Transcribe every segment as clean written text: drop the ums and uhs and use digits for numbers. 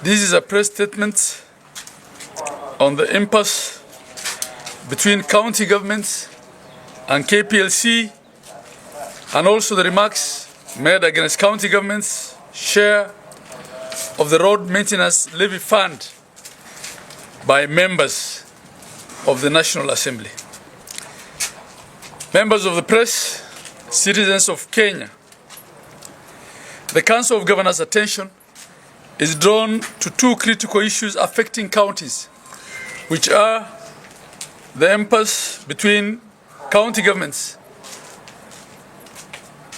This is a press statement on the impasse between county governments and Kplc, and also the remarks made against county governments' share of the road maintenance levy fund by members of the National Assembly. Members of the press, citizens of Kenya, the Council of Governors' attention is drawn to two critical issues affecting counties, which are the impasse between county governments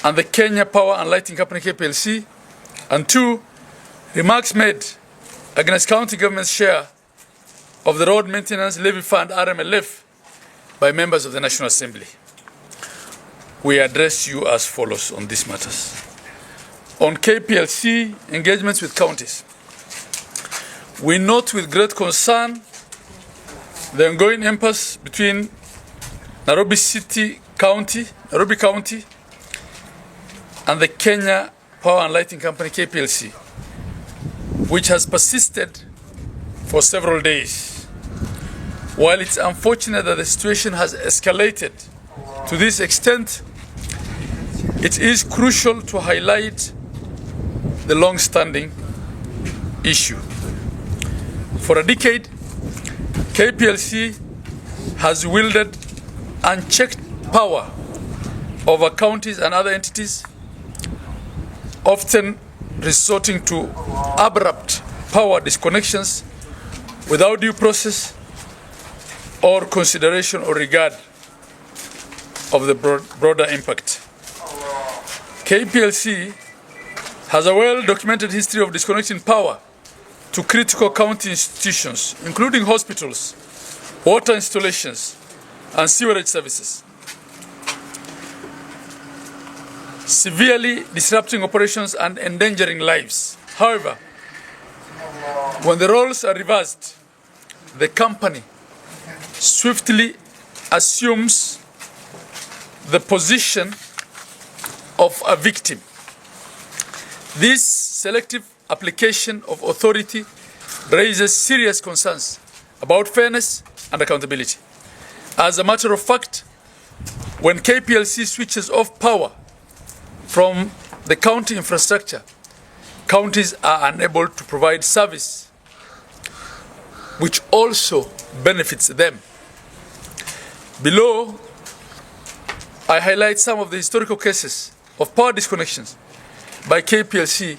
and the Kenya Power and Lighting Company Kplc, and two, remarks made against county government's share of the Road Maintenance Levy Fund RMLF by members of the National Assembly. We address you as follows on these matters. On Kplc engagements with counties, we note with great concern the ongoing impasse between Nairobi County and the Kenya Power and Lighting Company Kplc, which has persisted for several days. While it's unfortunate that the situation has escalated to this extent, it is crucial to highlight the long-standing issue. For a decade, Kplc has wielded unchecked power over counties and other entities, often resorting to abrupt power disconnections without due process or consideration or regard of the broader impact. Kplc has a well-documented history of disconnecting power to critical county institutions, including hospitals, water installations, and sewerage services, severely disrupting operations and endangering lives. However, when the roles are reversed, the company swiftly assumes the position of a victim. This selective application of authority raises serious concerns about fairness and accountability. As a matter of fact, when Kplc switches off power from the county infrastructure, counties are unable to provide service, which also benefits them. Below, I highlight some of the historical cases of power disconnections by Kplc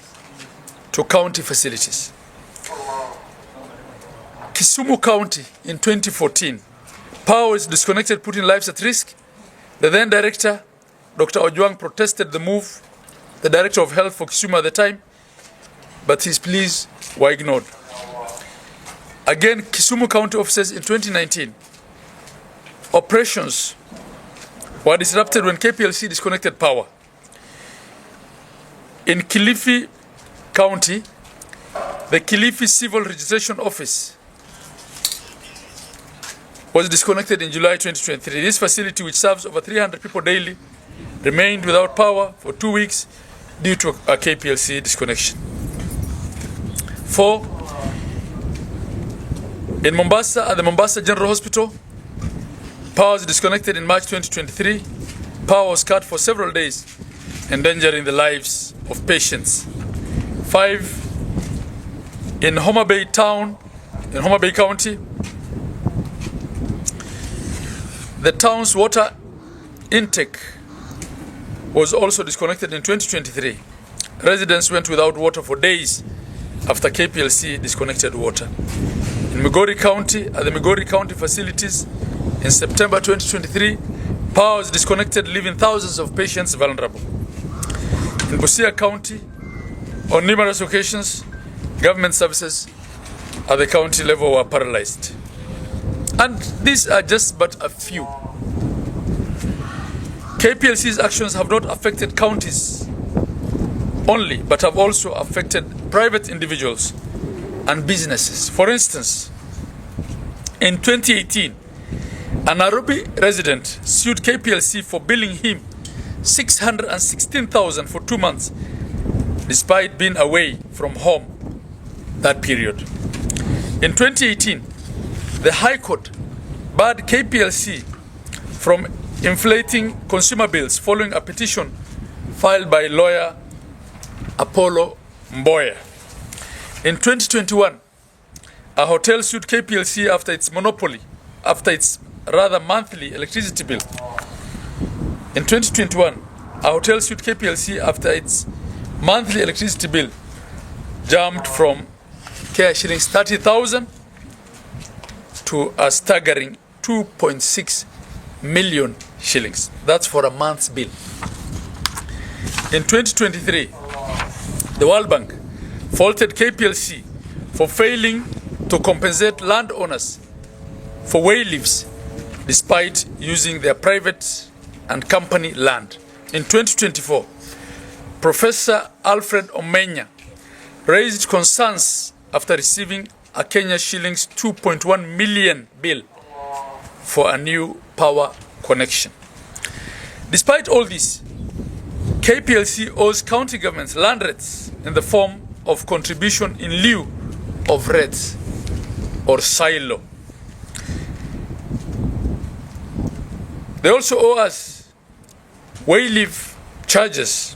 to county facilities. Kisumu County in 2014, power was disconnected, putting lives at risk. The then director, Dr. Ojwang, protested the move, the director of health for Kisumu at the time, but his pleas were ignored. Again, Kisumu County officers in 2019, operations were disrupted when Kplc disconnected power. In Kilifi County, the Kilifi Civil Registration Office was disconnected in July 2023. This facility, which serves over 300 people daily, remained without power for 2 weeks due to a Kplc disconnection. 4. In Mombasa, at the Mombasa General Hospital, power was disconnected in March 2023. Power was cut for several days, endangering the lives of patients. 5. In Homa Bay Town, in Homa Bay County, the town's water intake was also disconnected in 2023. Residents went without water for days after Kplc disconnected water. In Migori County, at the Migori County facilities, in September 2023, power was disconnected, leaving thousands of patients vulnerable. In Busia County, on numerous occasions, government services at the county level were paralyzed. And these are just but a few. Kplc's actions have not affected counties only, but have also affected private individuals and businesses. For instance, in 2018, a Nairobi resident sued Kplc for billing him $616,000 for 2 months, despite being away from home that period. In 2018, the High Court barred KPLC from inflating consumer bills following a petition filed by lawyer Apollo Mboya. In 2021, a hotel sued KPLC after its monthly electricity bill. In 2021, a hotel sued KPLC after its monthly electricity bill jumped from shillings 30,000 to a staggering 2.6 million shillings. That's for a month's bill. In 2023, the World Bank faulted KPLC for failing to compensate landowners for way-leaves despite using their private and company land. In 2024, Professor Alfred Omenya raised concerns after receiving a Kenya shillings 2.1 million bill for a new power connection. Despite all this, KPLC owes county governments land rates in the form of contribution in lieu of rates or silo. They also owe us way-leave charges,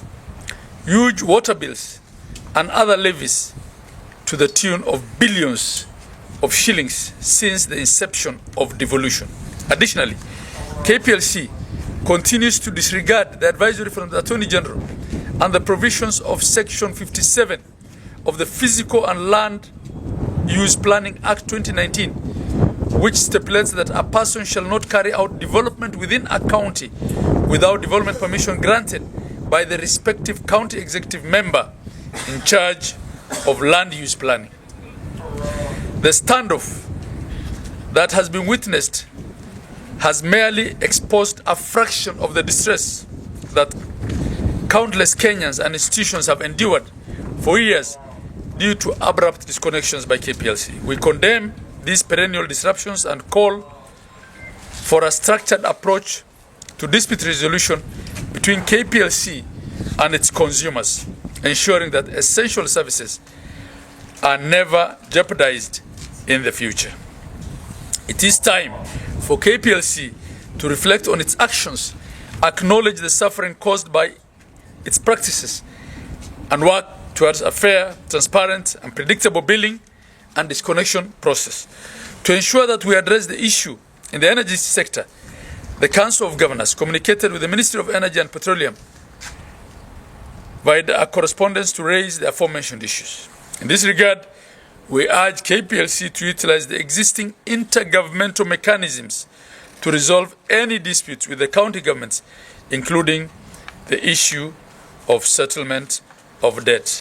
huge water bills, and other levies to the tune of billions of shillings since the inception of devolution. Additionally, KPLC continues to disregard the advisory from the Attorney General and the provisions of Section 57 of the Physical and Land Use Planning Act 2019, which stipulates that a person shall not carry out development within a county without development permission granted by the respective county executive member in charge of land use planning. The standoff that has been witnessed has merely exposed a fraction of the distress that countless Kenyans and institutions have endured for years due to abrupt disconnections by KPLC. We condemn these perennial disruptions and call for a structured approach to dispute resolution between KPLC and its consumers, ensuring that essential services are never jeopardized in the future. It is time for KPLC to reflect on its actions, acknowledge the suffering caused by its practices, and work towards a fair, transparent, and predictable billing and disconnection process. To ensure that we address the issue in the energy sector, the Council of Governors communicated with the Ministry of Energy and Petroleum via a correspondence to raise the aforementioned issues. In this regard, we urge KPLC to utilize the existing intergovernmental mechanisms to resolve any disputes with the county governments, including the issue of settlement of debt.